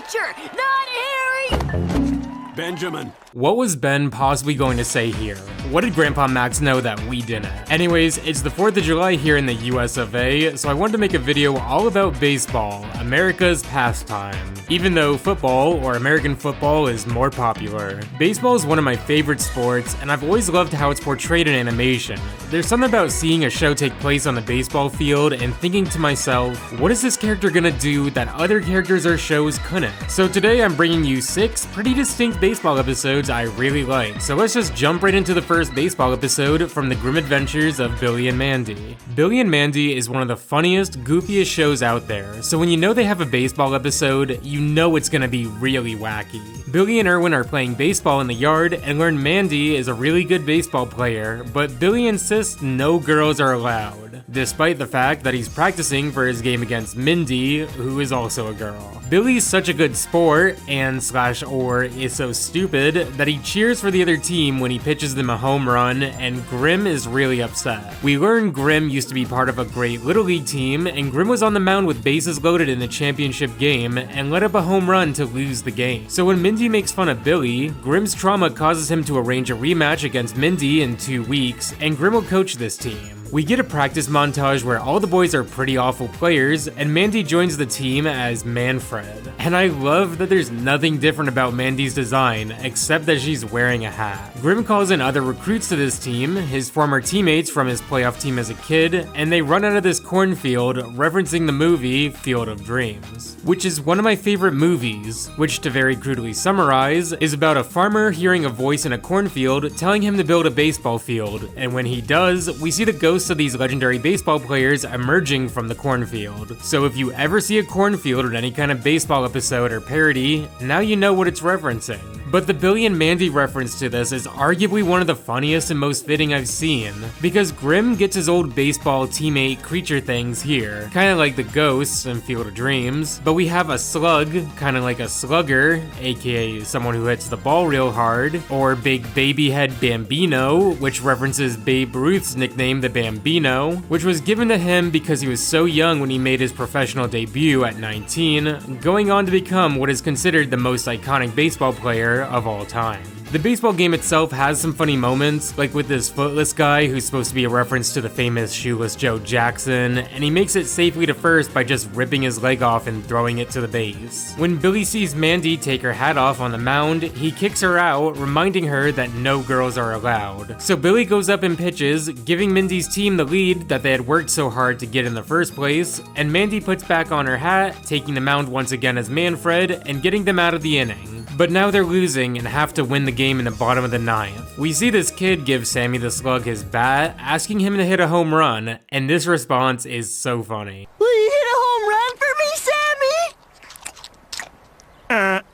teacher, not Harry! Benjamin. What was Ben possibly going to say here? What did Grandpa Max know that we didn't? Anyways, it's the 4th of July here in the US of A, so I wanted to make a video all about baseball, America's pastime. Even though football, or American football, is more popular. Baseball is one of my favorite sports, and I've always loved how it's portrayed in animation. There's something about seeing a show take place on the baseball field and thinking to myself, what is this character gonna do that other characters or shows couldn't? So today I'm bringing you 6 pretty distinct baseball episodes I really like. So let's just jump right into the first baseball episode from the grim adventures of Billy and Mandy. Billy and Mandy is one of the funniest, goofiest shows out there, so when you know they have a baseball episode, you know it's gonna be really wacky. Billy and Erwin are playing baseball in the yard and learn Mandy is a really good baseball player, but Billy insists no girls are allowed, despite the fact that he's practicing for his game against Mindy, who is also a girl. Billy's such a good sport and or is so stupid that he cheers for the other team when he pitches them a home run, and Grim is really upset. We learn Grim used to be part of a great Little League team, and Grim was on the mound with bases loaded in the championship game and let up a home run to lose the game. So when Mindy makes fun of Billy, Grim's trauma causes him to arrange a rematch against Mindy in 2 weeks, and Grim will coach this team. We get a practice montage where all the boys are pretty awful players, and Mandy joins the team as Manfred. And I love that there's nothing different about Mandy's design, except that she's wearing a hat. Grim calls in other recruits to this team, his former teammates from his playoff team as a kid, and they run out of this cornfield, referencing the movie Field of Dreams, which is one of my favorite movies, which, to very crudely summarize, is about a farmer hearing a voice in a cornfield telling him to build a baseball field, and when he does, we see the ghost of these legendary baseball players emerging from the cornfield. So if you ever see a cornfield in any kind of baseball episode or parody, now you know what it's referencing. But the Billy and Mandy reference to this is arguably one of the funniest and most fitting I've seen, because Grim gets his old baseball teammate creature things here, kinda like the ghosts in Field of Dreams, but we have a slug, kinda like a slugger, aka someone who hits the ball real hard, or Big Baby Head Bambino, which references Babe Ruth's nickname the Bambino, which was given to him because he was so young when he made his professional debut at 19, going on to become what is considered the most iconic baseball player of all time. The baseball game itself has some funny moments, like with this footless guy who's supposed to be a reference to the famous Shoeless Joe Jackson, and he makes it safely to first by just ripping his leg off and throwing it to the base. When Billy sees Mandy take her hat off on the mound, he kicks her out, reminding her that no girls are allowed. So Billy goes up and pitches, giving Mindy's team the lead that they had worked so hard to get in the first place, and Mandy puts back on her hat, taking the mound once again as Manfred, and getting them out of the inning. But now they're losing and have to win the game in the bottom of the 9th. We see this kid give Sammy the Slug his bat, asking him to hit a home run, and this response is so funny. Will you hit a home run for me, Sammy?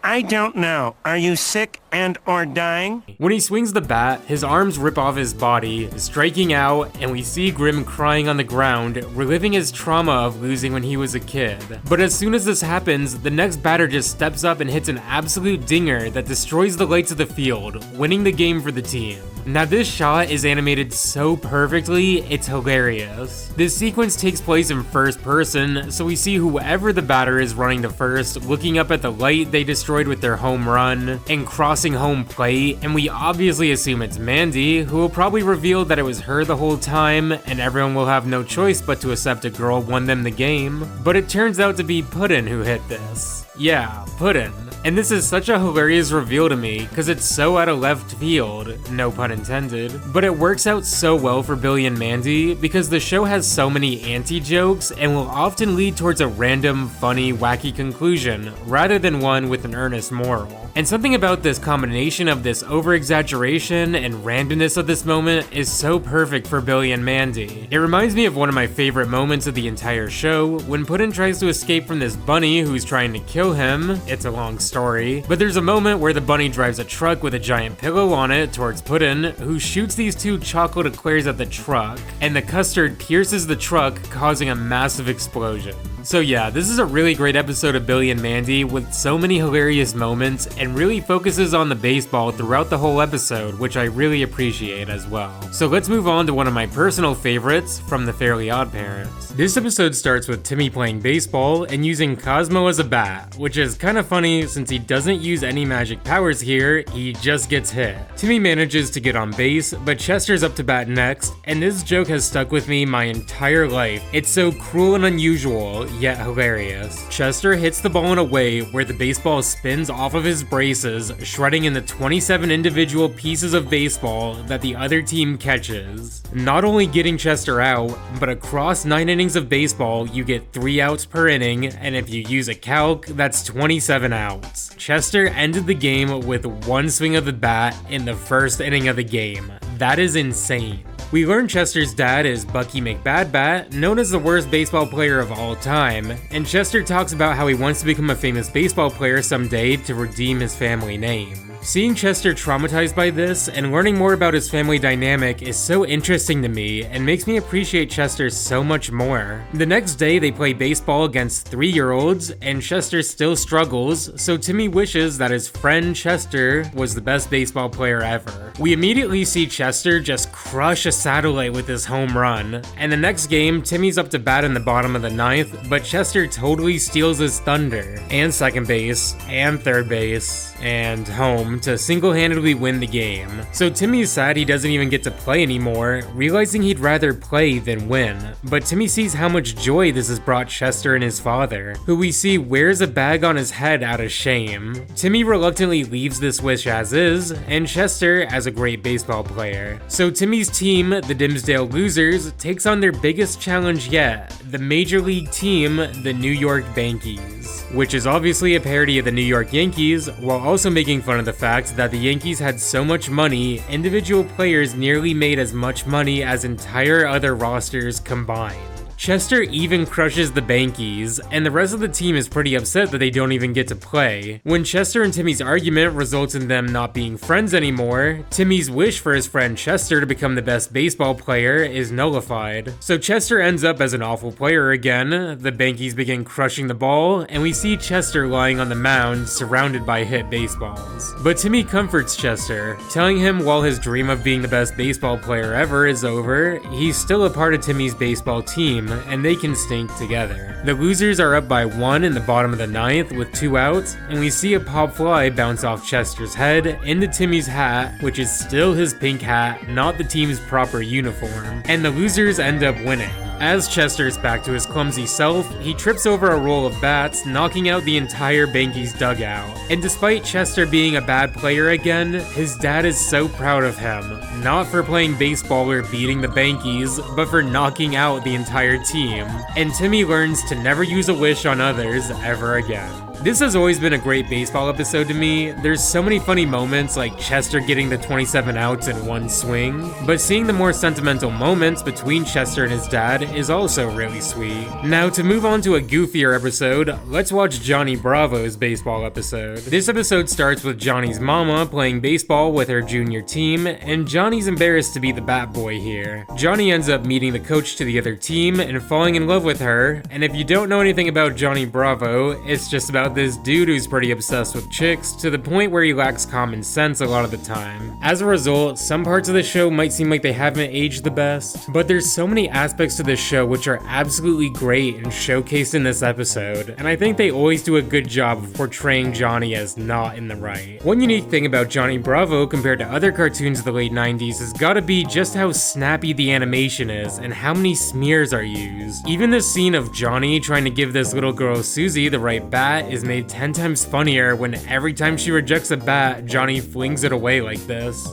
I don't know. Are you sick and or dying? When he swings the bat, his arms rip off his body, striking out, and we see Grim crying on the ground, reliving his trauma of losing when he was a kid. But as soon as this happens, the next batter just steps up and hits an absolute dinger that destroys the lights of the field, winning the game for the team. Now this shot is animated so perfectly, it's hilarious. This sequence takes place in first person, so we see whoever the batter is running to first, looking up at the light they destroyed with their home run, and crossing home plate, and we obviously assume it's Mandy, who will probably reveal that it was her the whole time, and everyone will have no choice but to accept a girl won them the game. But it turns out to be Pud'n who hit this. Yeah, Pud'n. And this is such a hilarious reveal to me, cause it's so out of left field, no pun intended, but it works out so well for Billy and Mandy because the show has so many anti-jokes and will often lead towards a random, funny, wacky conclusion, rather than one with an earnest moral. And something about this combination of this over-exaggeration and randomness of this moment is so perfect for Billy and Mandy. It reminds me of one of my favorite moments of the entire show, when Pud'n tries to escape from this bunny who's trying to kill him. It's a long story, but there's a moment where the bunny drives a truck with a giant pillow on it towards Pud'n, who shoots these 2 chocolate eclairs at the truck, and the custard pierces the truck, causing a massive explosion. So yeah, this is a really great episode of Billy and Mandy with so many hilarious moments and really focuses on the baseball throughout the whole episode, which I really appreciate as well. So let's move on to one of my personal favorites from the Fairly OddParents. This episode starts with Timmy playing baseball and using Cosmo as a bat, which is kind of funny since he doesn't use any magic powers here, he just gets hit. Timmy manages to get on base, but Chester's up to bat next, and this joke has stuck with me my entire life. It's so cruel and unusual, yet hilarious. Chester hits the ball in a way where the baseball spins off of his braces, shredding in the 27 individual pieces of baseball that the other team catches. Not only getting Chester out, but across 9 innings of baseball, you get 3 outs per inning, and if you use a calc, that's 27 outs. Chester ended the game with 1 swing of the bat in the first inning of the game. That is insane. We learn Chester's dad is Bucky McBadbat, known as the worst baseball player of all time, and Chester talks about how he wants to become a famous baseball player someday to redeem his family name. Seeing Chester traumatized by this and learning more about his family dynamic is so interesting to me and makes me appreciate Chester so much more. The next day they play baseball against 3-year-olds and Chester still struggles, so Timmy wishes that his friend Chester was the best baseball player ever. We immediately see Chester just crush a satellite with his home run, and the next game Timmy's up to bat in the bottom of the 9th, but Chester totally steals his thunder, and second base, and third base, and home to single-handedly win the game. So Timmy's sad he doesn't even get to play anymore, realizing he'd rather play than win. But Timmy sees how much joy this has brought Chester and his father, who we see wears a bag on his head out of shame. Timmy reluctantly leaves this wish as is, and Chester as a great baseball player. So Timmy's team, the Dimsdale Losers, takes on their biggest challenge yet, the Major League team, the New York Bankies, which is obviously a parody of the New York Yankees, while also making fun of the fact that the Yankees had so much money, individual players nearly made as much money as entire other rosters combined. Chester even crushes the Bankies, and the rest of the team is pretty upset that they don't even get to play. When Chester and Timmy's argument results in them not being friends anymore, Timmy's wish for his friend Chester to become the best baseball player is nullified. So Chester ends up as an awful player again, the Bankies begin crushing the ball, and we see Chester lying on the mound surrounded by hit baseballs. But Timmy comforts Chester, telling him while his dream of being the best baseball player ever is over, he's still a part of Timmy's baseball team, and they can stink together. The Losers are up by 1 in the bottom of the 9th with 2 outs, and we see a pop fly bounce off Chester's head into Timmy's hat, which is still his pink hat, not the team's proper uniform, and the Losers end up winning. As Chester's back to his clumsy self, he trips over a roll of bats, knocking out the entire Bankies dugout. And despite Chester being a bad player again, his dad is so proud of him, not for playing baseball or beating the Bankies, but for knocking out the entire team. And Timmy learns to never use a wish on others ever again. This has always been a great baseball episode to me. There's so many funny moments like Chester getting the 27 outs in 1 swing, but seeing the more sentimental moments between Chester and his dad is also really sweet. Now to move on to a goofier episode, let's watch Johnny Bravo's baseball episode. This episode starts with Johnny's mama playing baseball with her junior team, and Johnny's embarrassed to be the bat boy here. Johnny ends up meeting the coach to the other team and falling in love with her, and if you don't know anything about Johnny Bravo, it's just about this dude who's pretty obsessed with chicks to the point where he lacks common sense a lot of the time. As a result, some parts of the show might seem like they haven't aged the best, but there's so many aspects to this show which are absolutely great and showcased in this episode, and I think they always do a good job of portraying Johnny as not in the right. One unique thing about Johnny Bravo compared to other cartoons of the late 90s has gotta be just how snappy the animation is and how many smears are used. Even the scene of Johnny trying to give this little girl Susie the right bat is made 10 times funnier when every time she rejects a bat, Johnny flings it away like this.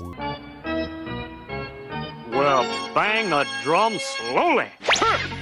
Well, bang the drum slowly.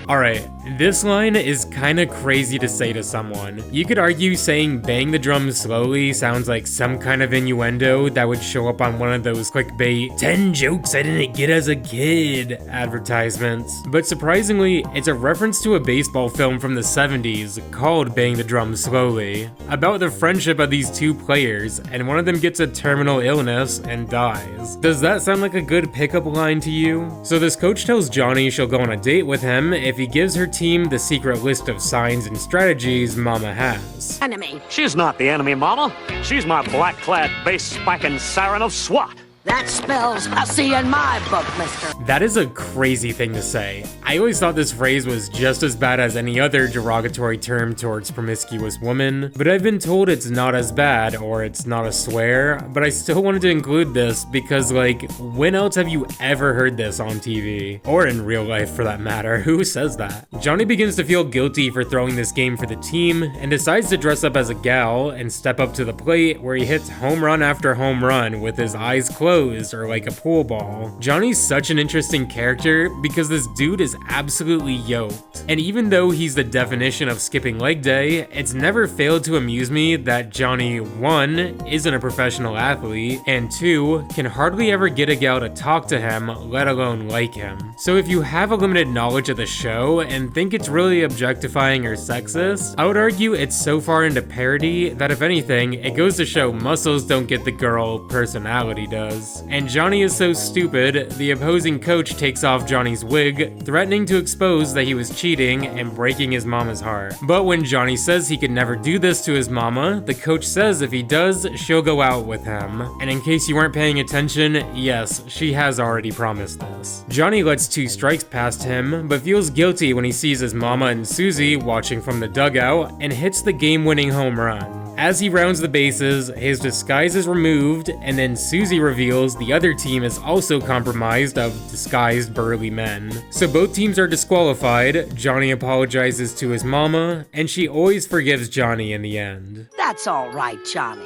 Alright, this line is kinda crazy to say to someone. You could argue saying bang the drum slowly sounds like some kind of innuendo that would show up on one of those clickbait 10 jokes I didn't get as a kid advertisements. But surprisingly, it's a reference to a baseball film from the 70s called Bang the Drum Slowly, about the friendship of these 2 players, and one of them gets a terminal illness and dies. Does that sound like a good pickup line to you? So this coach tells Johnny she'll go on a date with him if if he gives her team the secret list of signs and strategies Mama has. Enemy. She's not the enemy, Mama. She's my black-clad, base-spiking siren of SWAT. That spells hussy in my book, mister. That is a crazy thing to say. I always thought this phrase was just as bad as any other derogatory term towards promiscuous women, but I've been told it's not as bad, or it's not a swear, but I still wanted to include this because, like, when else have you ever heard this on TV? Or in real life, for that matter. Who says that? Johnny begins to feel guilty for throwing this game for the team, and decides to dress up as a gal and step up to the plate where he hits home run after home run with his eyes closed or like a pool ball. Johnny's such an interesting character because this dude is absolutely yoked. And even though he's the definition of skipping leg day, it's never failed to amuse me that Johnny, 1, isn't a professional athlete, and 2, can hardly ever get a gal to talk to him, let alone like him. So if you have a limited knowledge of the show and think it's really objectifying or sexist, I would argue it's so far into parody that if anything, it goes to show muscles don't get the girl, personality does. And Johnny is so stupid, the opposing coach takes off Johnny's wig, threatening to expose that he was cheating and breaking his mama's heart. But when Johnny says he could never do this to his mama, the coach says if he does, she'll go out with him. And in case you weren't paying attention, yes, she has already promised this. Johnny lets 2 strikes past him, but feels guilty when he sees his mama and Susie watching from the dugout and hits the game-winning home run. As he rounds the bases, his disguise is removed, and then Susie reveals the other team is also compromised of disguised burly men. So both teams are disqualified, Johnny apologizes to his mama, and she always forgives Johnny in the end. That's all right, Johnny.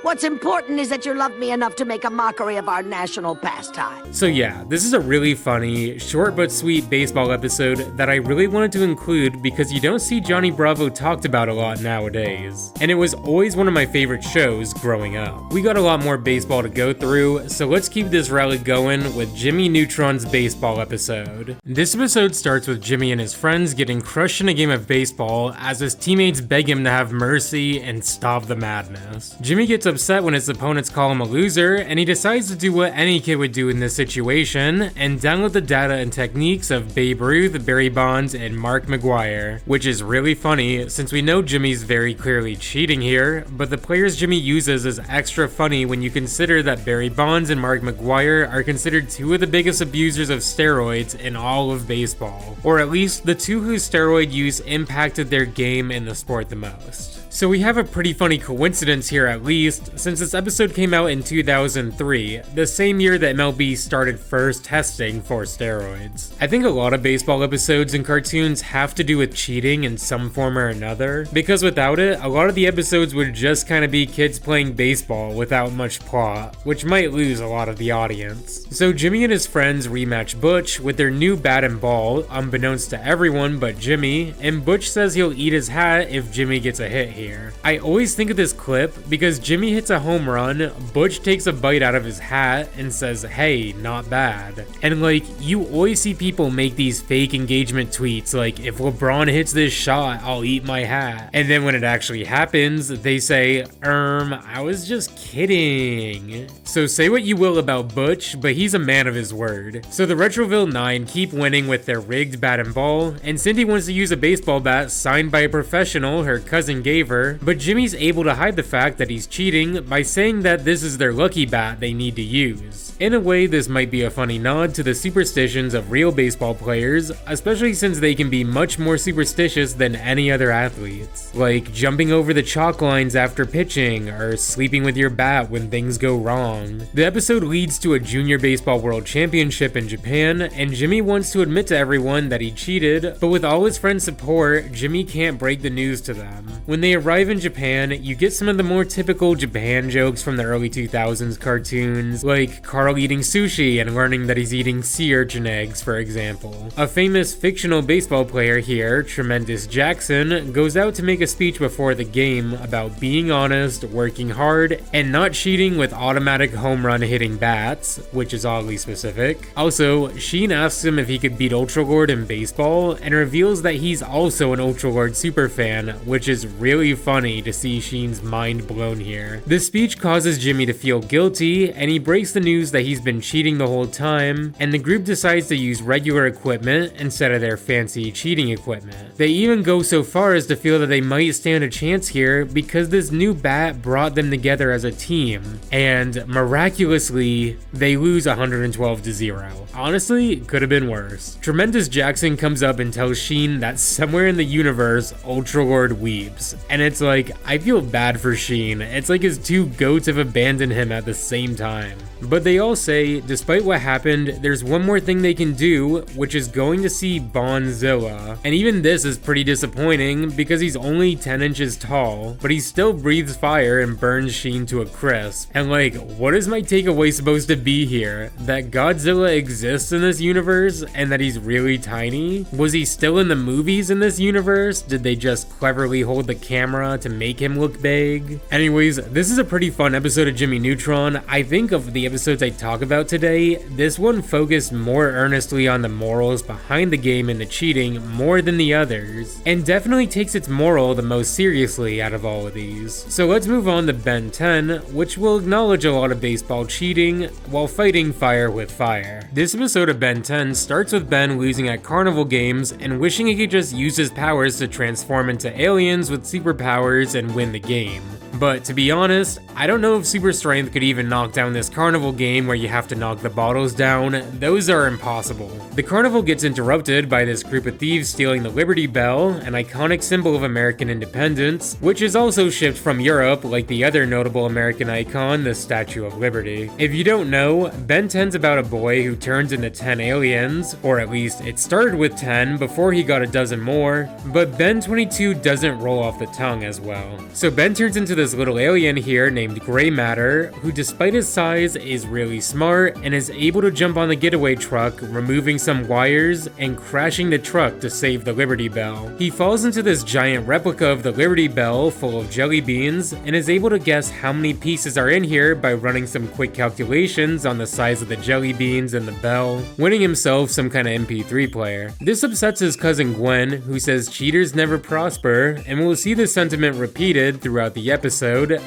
What's important is that you love me enough to make a mockery of our national pastime. So yeah, this is a really funny, short but sweet baseball episode that I really wanted to include because you don't see Johnny Bravo talked about a lot nowadays. And it was always one of my favorite shows growing up. We got a lot more baseball to go through, so let's keep this rally going with Jimmy Neutron's baseball episode. This episode starts with Jimmy and his friends getting crushed in a game of baseball as his teammates beg him to have mercy and stop the madness. Jimmy gets upset when his opponents call him a loser, and he decides to do what any kid would do in this situation and download the data and techniques of Babe Ruth, Barry Bonds, and Mark McGwire, which is really funny since we know Jimmy's very clearly cheating here, but the players Jimmy uses is extra funny when you consider that Barry Bonds and Mark McGwire are considered 2 of the biggest abusers of steroids in all of baseball, or at least the 2 whose steroid use impacted their game and the sport the most. So we have a pretty funny coincidence here at least, since this episode came out in 2003, the same year that MLB started first testing for steroids. I think a lot of baseball episodes and cartoons have to do with cheating in some form or another, because without it, a lot of the episodes would just kind of be kids playing baseball without much plot, which might lose a lot of the audience. So Jimmy and his friends rematch Butch with their new bat and ball, unbeknownst to everyone but Jimmy, and Butch says he'll eat his hat if Jimmy gets a hit here. I always think of this clip because Jimmy hits a home run, Butch takes a bite out of his hat and says, "Hey, not bad." And like, you always see people make these fake engagement tweets like, "If LeBron hits this shot, I'll eat my hat." And then when it actually happens, they say, I was just kidding." So say what you will about Butch, but he's a man of his word. So the Retroville 9 keep winning with their rigged bat and ball, and Cindy wants to use a baseball bat signed by a professional her cousin gave her, but Jimmy's able to hide the fact that he's cheating by saying that this is their lucky bat they need to use. In a way, this might be a funny nod to the superstitions of real baseball players, especially since they can be much more superstitious than any other athletes, like jumping over the chalk lines after pitching, or sleeping with your bat when things go wrong. The episode leads to a Junior Baseball World Championship in Japan, and Jimmy wants to admit to everyone that he cheated, but with all his friends' support, Jimmy can't break the news to them. When they arrive in Japan, you get some of the more typical Japan jokes from the early 2000s cartoons, like Carl eating sushi and learning that he's eating sea urchin eggs, for example. A famous fictional baseball player here, Tremendous Jackson, goes out to make a speech before the game about being honest, working hard, and not cheating with automatic home run hitting bats, which is oddly specific. Also, Sheen asks him if he could beat Ultralord in baseball, and reveals that he's also an Ultralord superfan, which is really really funny to see Sheen's mind blown here. This speech causes Jimmy to feel guilty, and he breaks the news that he's been cheating the whole time, and the group decides to use regular equipment instead of their fancy cheating equipment. They even go so far as to feel that they might stand a chance here because this new bat brought them together as a team, and miraculously, they lose 112-0. Honestly, could have been worse. Tremendous Jackson comes up and tells Sheen that somewhere in the universe, Ultralord weeps. And it's like, I feel bad for Sheen. It's like his two goats have abandoned him at the same time. But they all say, despite what happened, there's one more thing they can do, which is going to see Bonzilla. And even this is pretty disappointing because he's only 10 inches tall, but he still breathes fire and burns Sheen to a crisp. And like, what is my takeaway supposed to be here? That Godzilla exists in this universe and that he's really tiny? Was he still in the movies in this universe? Did they just cleverly hold the camera to make him look big? Anyways, this is a pretty fun episode of Jimmy Neutron. I think of the episodes I talk about today, this one focused more earnestly on the morals behind the game and the cheating more than the others, and definitely takes its moral the most seriously out of all of these. So let's move on to Ben 10, which will acknowledge a lot of baseball cheating while fighting fire with fire. This episode of Ben 10 starts with Ben losing at carnival games and wishing he could just use his powers to transform into aliens with superpowers and win the game. But to be honest, I don't know if super strength could even knock down this carnival game where you have to knock the bottles down. Those are impossible. The carnival gets interrupted by this group of thieves stealing the Liberty Bell, an iconic symbol of American independence, which is also shipped from Europe like the other notable American icon, the Statue of Liberty. If you don't know, Ben 10's about a boy who turns into 10 aliens, or at least it started with 10 before he got a dozen more, but Ben 22 doesn't roll off the tongue as well. So Ben turns into this little alien here named Gray Matter, who despite his size is really smart and is able to jump on the getaway truck, removing some wires and crashing the truck to save the Liberty Bell. He falls into this giant replica of the Liberty Bell full of jelly beans and is able to guess how many pieces are in here by running some quick calculations on the size of the jelly beans and the bell, winning himself some kind of MP3 player. This upsets his cousin Gwen, who says cheaters never prosper, and we'll see this sentiment repeated throughout the episode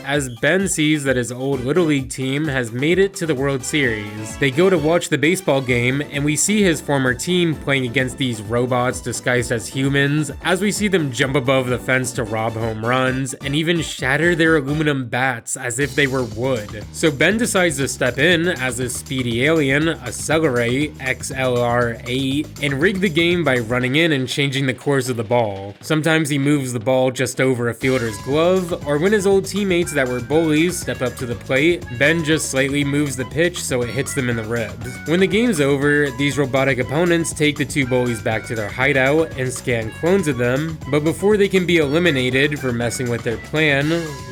as Ben sees that his old Little League team has made it to the World Series. They go to watch the baseball game and we see his former team playing against these robots disguised as humans as we see them jump above the fence to rob home runs and even shatter their aluminum bats as if they were wood. So Ben decides to step in as a speedy alien, Accelerate XLR8, and rig the game by running in and changing the course of the ball. Sometimes he moves the ball just over a fielder's glove, or when his old teammates that were bullies step up to the plate, Ben just slightly moves the pitch so it hits them in the ribs. When the game's over, these robotic opponents take the two bullies back to their hideout and scan clones of them, but before they can be eliminated for messing with their plan,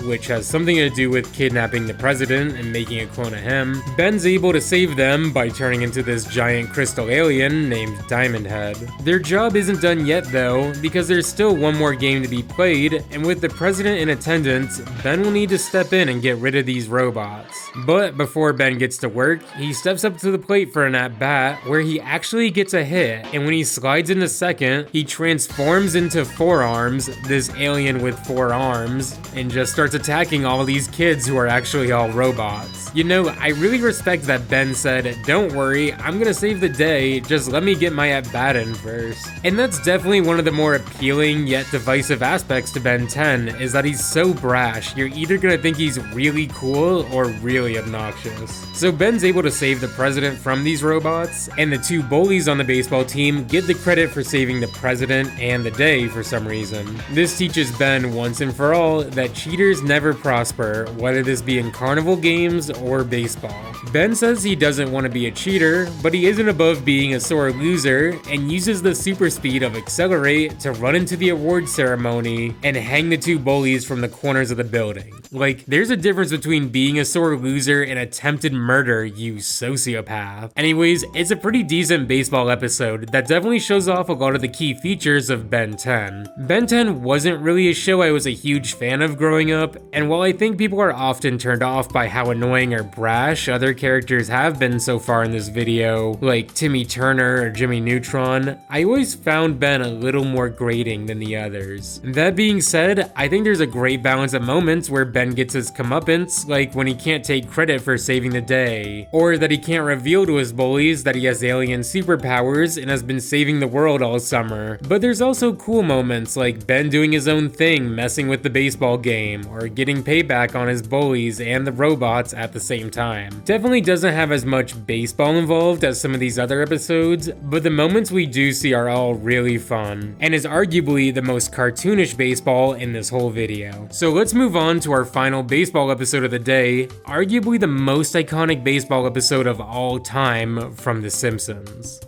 which has something to do with kidnapping the president and making a clone of him, Ben's able to save them by turning into this giant crystal alien named Diamond Head. Their job isn't done yet though, because there's still one more game to be played, and with the president in attendance, Ben will need to step in and get rid of these robots. But before Ben gets to work, he steps up to the plate for an at-bat where he actually gets a hit, and when he slides into second, he transforms into Forearms, this alien with 4 arms, and just starts attacking all these kids who are actually all robots. You know, I really respect that Ben said, "Don't worry, I'm gonna save the day, just let me get my at-bat in first." And that's definitely one of the more appealing yet divisive aspects to Ben 10, is that he's so brash. You're either gonna think he's really cool or really obnoxious. So Ben's able to save the president from these robots, and the two bullies on the baseball team get the credit for saving the president and the day for some reason. This teaches Ben once and for all that cheaters never prosper, whether this be in carnival games or baseball. Ben says he doesn't want to be a cheater, but he isn't above being a sore loser, and uses the super speed of Accelerate to run into the award ceremony and hang the two bullies from the corners of the building. Like, there's a difference between being a sore loser and attempted murder, you sociopath. Anyways, it's a pretty decent baseball episode that definitely shows off a lot of the key features of Ben 10. Ben 10 wasn't really a show I was a huge fan of growing up, and while I think people are often turned off by how annoying or brash other characters have been so far in this video, like Timmy Turner or Jimmy Neutron, I always found Ben a little more grating than the others. That being said, I think there's a great balance at moments where Ben gets his comeuppance, like when he can't take credit for saving the day, or that he can't reveal to his bullies that he has alien superpowers and has been saving the world all summer. But there's also cool moments like Ben doing his own thing, messing with the baseball game, or getting payback on his bullies and the robots at the same time. Definitely doesn't have as much baseball involved as some of these other episodes, but the moments we do see are all really fun, and is arguably the most cartoonish baseball in this whole video. So let's move on to our final baseball episode of the day, arguably the most iconic baseball episode of all time from The Simpsons.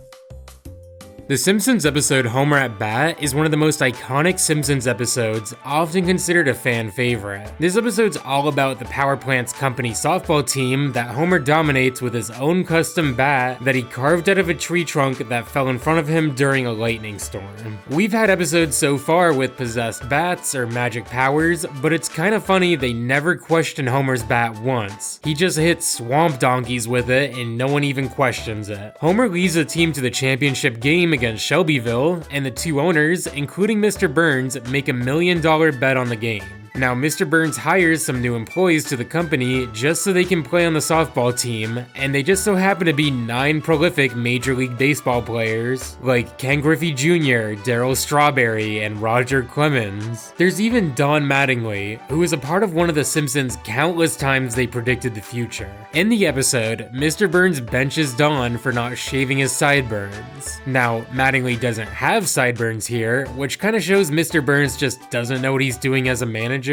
The Simpsons episode Homer at Bat is one of the most iconic Simpsons episodes, often considered a fan favorite. This episode's all about the power plant's company softball team that Homer dominates with his own custom bat that he carved out of a tree trunk that fell in front of him during a lightning storm. We've had episodes so far with possessed bats or magic powers, but it's kind of funny they never question Homer's bat once. He just hits swamp donkeys with it and no one even questions it. Homer leads the team to the championship game against Shelbyville, and the two owners, including Mr. Burns, make $1 million bet on the game. Now, Mr. Burns hires some new employees to the company just so they can play on the softball team, and they just so happen to be 9 prolific Major League Baseball players, like Ken Griffey Jr., Darryl Strawberry, and Roger Clemens. There's even Don Mattingly, who is a part of one of The Simpsons' countless times they predicted the future. In the episode, Mr. Burns benches Don for not shaving his sideburns. Now, Mattingly doesn't have sideburns here, which kind of shows Mr. Burns just doesn't know what he's doing as a manager.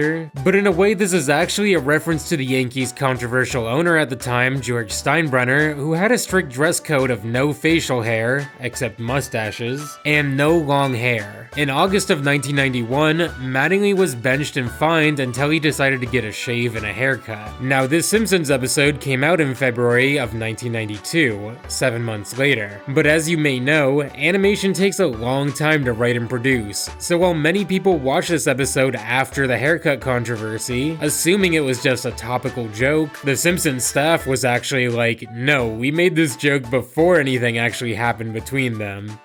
But in a way, this is actually a reference to the Yankees' controversial owner at the time, George Steinbrenner, who had a strict dress code of no facial hair, except mustaches, and no long hair. In August of 1991, Mattingly was benched and fined until he decided to get a shave and a haircut. Now, this Simpsons episode came out in February of 1992, 7 months later. But as you may know, animation takes a long time to write and produce, so while many people watch this episode after the haircut controversy, assuming it was just a topical joke, the Simpsons staff was actually like, no, we made this joke before anything actually happened between them.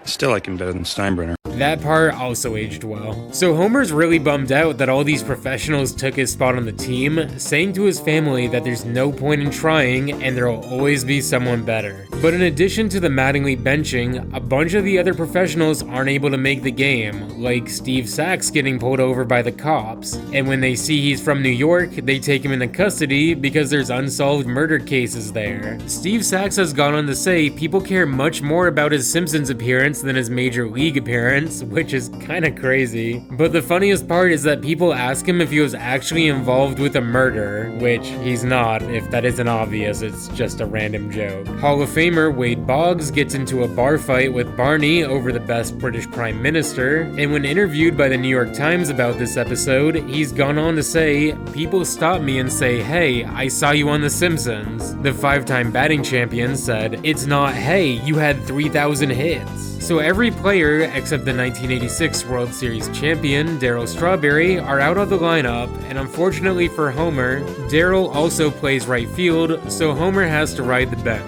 Still like him better than Steinbrenner. That part also aged well. So Homer's really bummed out that all these professionals took his spot on the team, saying to his family that there's no point in trying and there'll always be someone better. But in addition to the Mattingly benching, a bunch of the other professionals aren't able to make the game, like Steve Sachs getting pulled over by the cops. And when they see he's from New York, they take him into custody because there's unsolved murder cases there. Steve Sachs has gone on to say people care much more about his Simpsons appearance than his Major League appearance, which is kinda crazy. But the funniest part is that people ask him if he was actually involved with a murder, which he's not. If that isn't obvious, it's just a random joke. Hall of Famer Wade Boggs gets into a bar fight with Barney over the best British Prime Minister, and when interviewed by the New York Times about this episode, he's gone on to say, "People stop me and say, hey, I saw you on The Simpsons." The 5-time batting champion said, "It's not, hey, you had 3,000 hits." So every player, except the 1986 World Series champion, Darryl Strawberry, are out of the lineup, and unfortunately for Homer, Darryl also plays right field, so Homer has to ride the bench.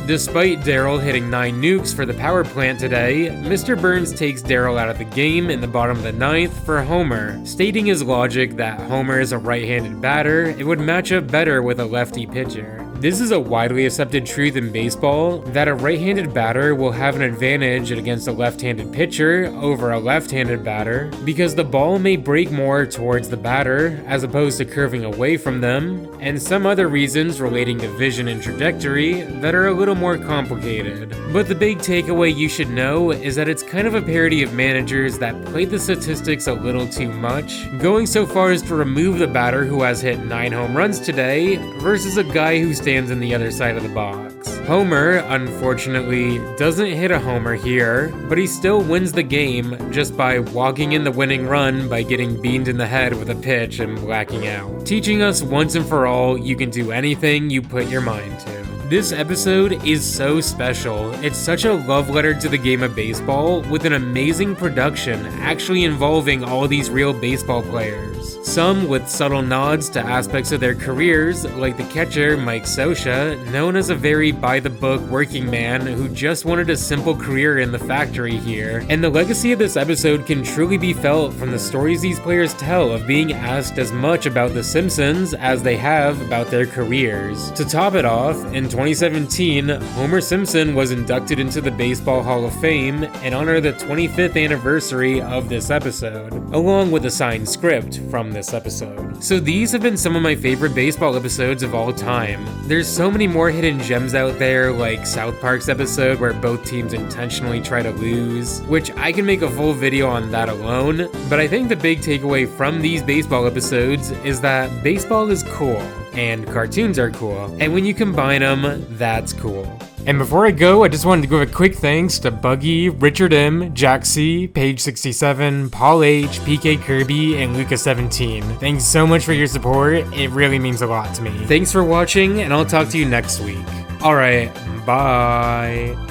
Despite Darryl hitting 9 nukes for the power plant today, Mr. Burns takes Darryl out of the game in the bottom of the 9th for Homer, stating his logic that Homer is a right-handed batter, it would match up better with a lefty pitcher. This is a widely accepted truth in baseball, that a right-handed batter will have an advantage against a left-handed pitcher over a left-handed batter, because the ball may break more towards the batter, as opposed to curving away from them, and some other reasons relating to vision and trajectory that are a little more complicated. But the big takeaway you should know is that it's kind of a parody of managers that play the statistics a little too much, going so far as to remove the batter who has hit 9 home runs today, versus a guy who stands in the other side of the box. Homer, unfortunately, doesn't hit a homer here, but he still wins the game just by walking in the winning run by getting beamed in the head with a pitch and blacking out, teaching us once and for all you can do anything you put your mind to. This episode is so special. It's such a love letter to the game of baseball with an amazing production actually involving all these real baseball players. Some with subtle nods to aspects of their careers, like the catcher Mike Scioscia, known as a very by-the-book working man who just wanted a simple career in the factory here. And the legacy of this episode can truly be felt from the stories these players tell of being asked as much about the Simpsons as they have about their careers. To top it off, in 2017, Homer Simpson was inducted into the Baseball Hall of Fame in honor of the 25th anniversary of this episode, along with a signed script from this episode. So these have been some of my favorite baseball episodes of all time. There's so many more hidden gems out there, like South Park's episode where both teams intentionally try to lose, which I can make a full video on that alone, but I think the big takeaway from these baseball episodes is that baseball is cool, and cartoons are cool, and when you combine them, that's cool. And before I go, I just wanted to give a quick thanks to Buggy, Richard M, Jack C, Page 67, Paul H, PK Kirby, and Lucas17. Thanks so much for your support, it really means a lot to me. Thanks for watching, and I'll talk to you next week. Alright, bye.